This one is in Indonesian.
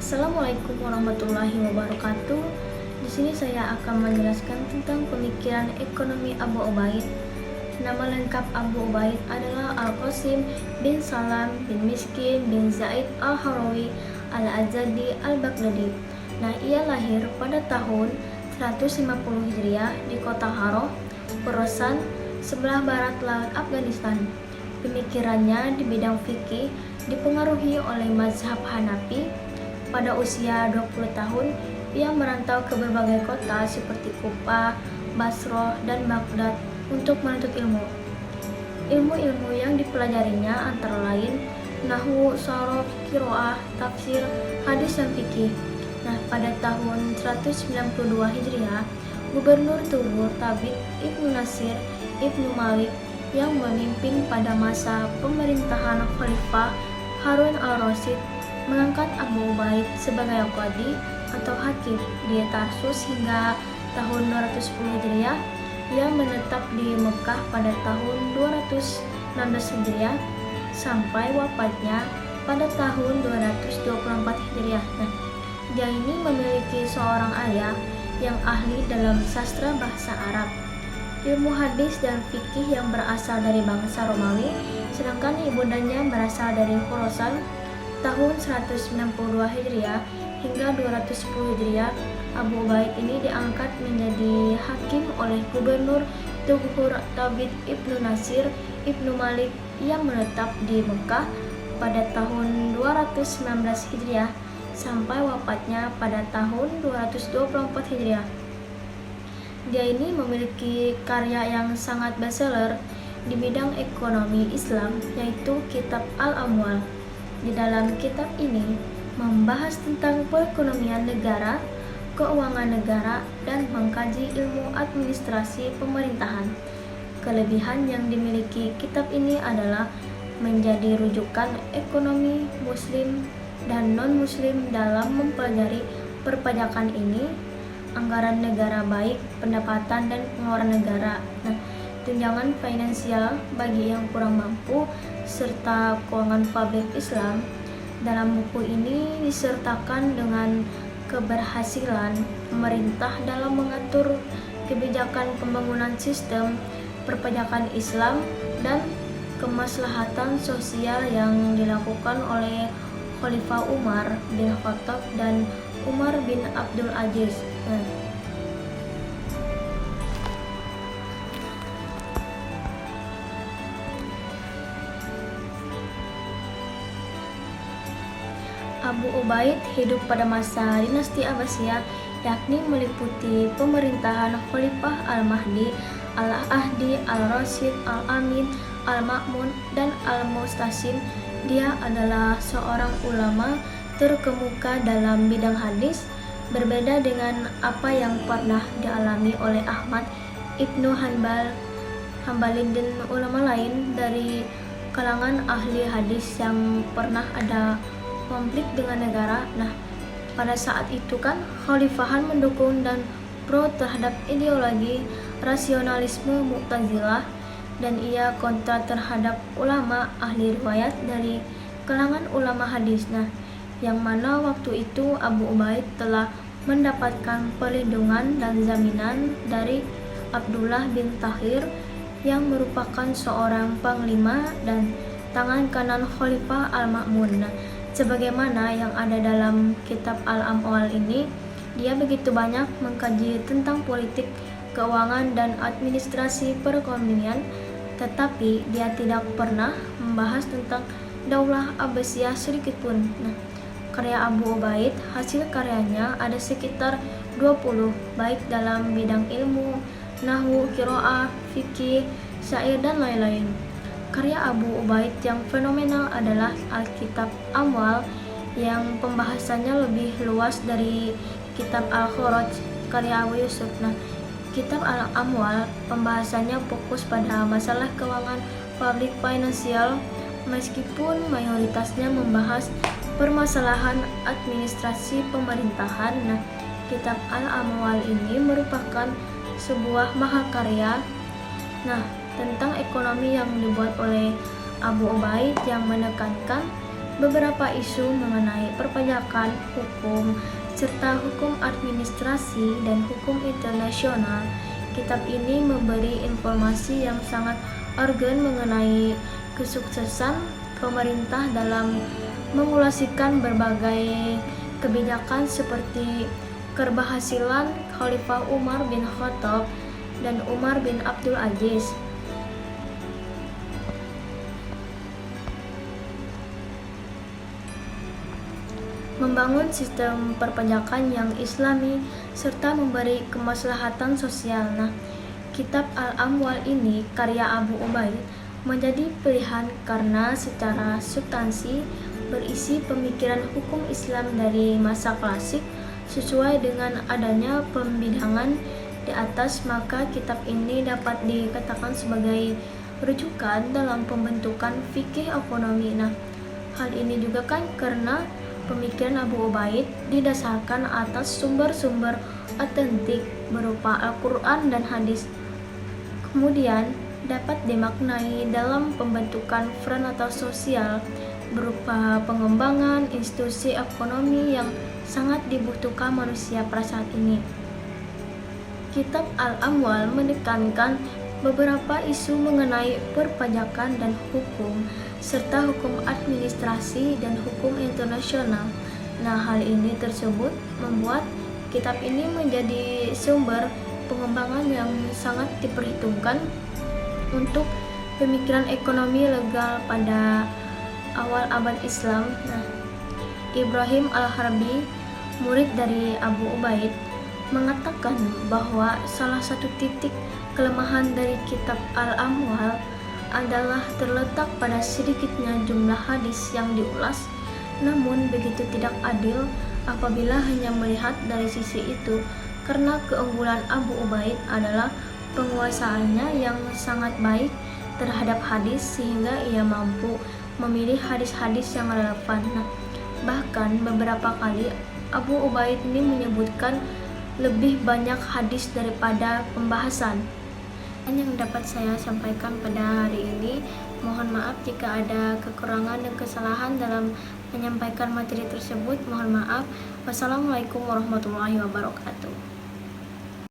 Assalamualaikum warahmatullahi wabarakatuh. Di sini saya akan menjelaskan tentang pemikiran ekonomi Abu Ubaid. Nama lengkap Abu Ubaid adalah Al-Qasim bin Salam bin Miskin bin Zaid Al-Harawi Al-Azadi Al-Baghdadi. Ia lahir pada tahun 150 Hijriah di kota Haroh, Khorasan, sebelah barat laut Afghanistan. Pemikirannya di bidang fikih dipengaruhi oleh mazhab Hanafi. Pada usia 20 tahun, ia merantau ke berbagai kota seperti Kufah, Basrah, dan Baghdad untuk menuntut ilmu. Ilmu-ilmu yang dipelajarinya antara lain nahwu, sharaf, qiraah, tafsir, hadis, dan fikih. Pada tahun 192 Hijriah, Gubernur Tubur Tabit Ibnu Nasir Ibnu Malik yang memimpin pada masa pemerintahan Khalifah Harun al-Rasyid mengangkat Abu Ubaid sebagai qadi atau hakim di Tarsus hingga tahun 210 Hijriah. Ia menetap di Mekah pada tahun 216 Hijriah sampai wafatnya pada tahun 224 Hijriah. Dia ini memiliki seorang ayah yang ahli dalam sastra bahasa Arab, ilmu hadis dan fikih yang berasal dari bangsa Romawi, sedangkan ibundanya berasal dari Khorasan. Tahun 192 Hijriah hingga 210 Hijriah, Abu Ubaid ini diangkat menjadi hakim oleh Gubernur Tubur Tabit Ibnu Nasir Ibnu Malik yang menetap di Mekah pada tahun 219 Hijriah sampai wafatnya pada tahun 224 Hijriah. Dia ini memiliki karya yang sangat bestseller di bidang ekonomi Islam, yaitu Kitab Al-Amwal. Di dalam kitab ini membahas tentang perekonomian negara, keuangan negara, dan mengkaji ilmu administrasi pemerintahan. Kelebihan yang dimiliki kitab ini adalah menjadi rujukan ekonomi muslim dan non-muslim dalam mempelajari perpajakan ini, anggaran negara baik, pendapatan dan pengeluaran negara, tunjangan finansial bagi yang kurang mampu, serta keuangan publik Islam. Dalam buku ini disertakan dengan keberhasilan pemerintah dalam mengatur kebijakan pembangunan sistem perpajakan Islam dan kemaslahatan sosial yang dilakukan oleh Khalifah Umar bin Khattab dan Umar bin Abdul Aziz. Abu Ubaid hidup pada masa dinasti Abbasiyah, yakni meliputi pemerintahan Khalifah Al-Mahdi, Al-Ahdi, Al-Rasyid, Al-Amin, Al-Ma'mun, dan Al-Mustasim. Dia adalah seorang ulama terkemuka dalam bidang hadis, berbeda dengan apa yang pernah dialami oleh Ahmad Ibnu Hanbali dan ulama lain dari kalangan ahli hadis yang pernah ada konflik dengan negara. Pada saat itu Khalifahan mendukung dan pro terhadap ideologi rasionalisme Mu'tazilah, dan ia kontra terhadap ulama ahli riwayat dari kalangan ulama hadis. Yang mana waktu itu Abu Ubaid telah mendapatkan perlindungan dan jaminan dari Abdullah bin Tahir yang merupakan seorang panglima dan tangan kanan Khalifah Al-Ma'mun. Sebagaimana yang ada dalam kitab Al-Amwal ini, dia begitu banyak mengkaji tentang politik, keuangan, dan administrasi perekonomian, tetapi dia tidak pernah membahas tentang Daulah Abbasiyah sedikit pun. Karya Abu Ubaid, hasil karyanya ada sekitar 20, baik dalam bidang ilmu, nahwu, qiraah, fikih, syair, dan lain-lain. Karya Abu Ubaid yang fenomenal adalah Alkitab Amwal yang pembahasannya lebih luas dari Kitab Al-Kharaj karya Abu Yusuf. Kitab Al-Amwal pembahasannya fokus pada masalah keuangan publik finansial, meskipun mayoritasnya membahas permasalahan administrasi pemerintahan. Kitab Al-Amwal ini merupakan sebuah mahakarya tentang ekonomi yang dibuat oleh Abu Ubaid yang menekankan beberapa isu mengenai perpajakan, hukum, serta hukum administrasi dan hukum internasional. Kitab ini memberi informasi yang sangat urgen mengenai kesuksesan pemerintah dalam mengulasikan berbagai kebijakan seperti keberhasilan Khalifah Umar bin Khattab dan Umar bin Abdul Aziz. Membangun sistem perpajakan yang islami serta memberi kemaslahatan sosial. Kitab Al-Amwal ini karya Abu Ubaid menjadi pilihan karena secara substansi berisi pemikiran hukum Islam dari masa klasik sesuai dengan adanya pembidangan di atas, maka kitab ini dapat dikatakan sebagai rujukan dalam pembentukan fikih ekonomi. Hal ini juga karena pemikiran Abu Ubaid didasarkan atas sumber-sumber otentik berupa Al-Quran dan hadis. Kemudian dapat dimaknai dalam pembentukan peran atau sosial berupa pengembangan institusi ekonomi yang sangat dibutuhkan manusia pada saat ini. Kitab Al-Amwal menekankan beberapa isu mengenai perpajakan dan hukum, serta hukum administrasi dan hukum internasional. Hal ini tersebut membuat kitab ini menjadi sumber pengembangan yang sangat diperhitungkan untuk pemikiran ekonomi legal pada awal abad Islam. Ibrahim Al-Harbi, murid dari Abu Ubaid, mengatakan bahwa salah satu titik kelemahan dari kitab Al-Amwal adalah terletak pada sedikitnya jumlah hadis yang diulas, namun begitu tidak adil apabila hanya melihat dari sisi itu, karena keunggulan Abu Ubaid adalah penguasaannya yang sangat baik terhadap hadis sehingga ia mampu memilih hadis-hadis yang relevan. Bahkan beberapa kali Abu Ubaid ini menyebutkan lebih banyak hadis daripada pembahasan. Yang dapat saya sampaikan pada hari ini. Mohon maaf jika ada kekurangan dan kesalahan dalam menyampaikan materi tersebut. Mohon maaf. Wassalamualaikum warahmatullahi wabarakatuh.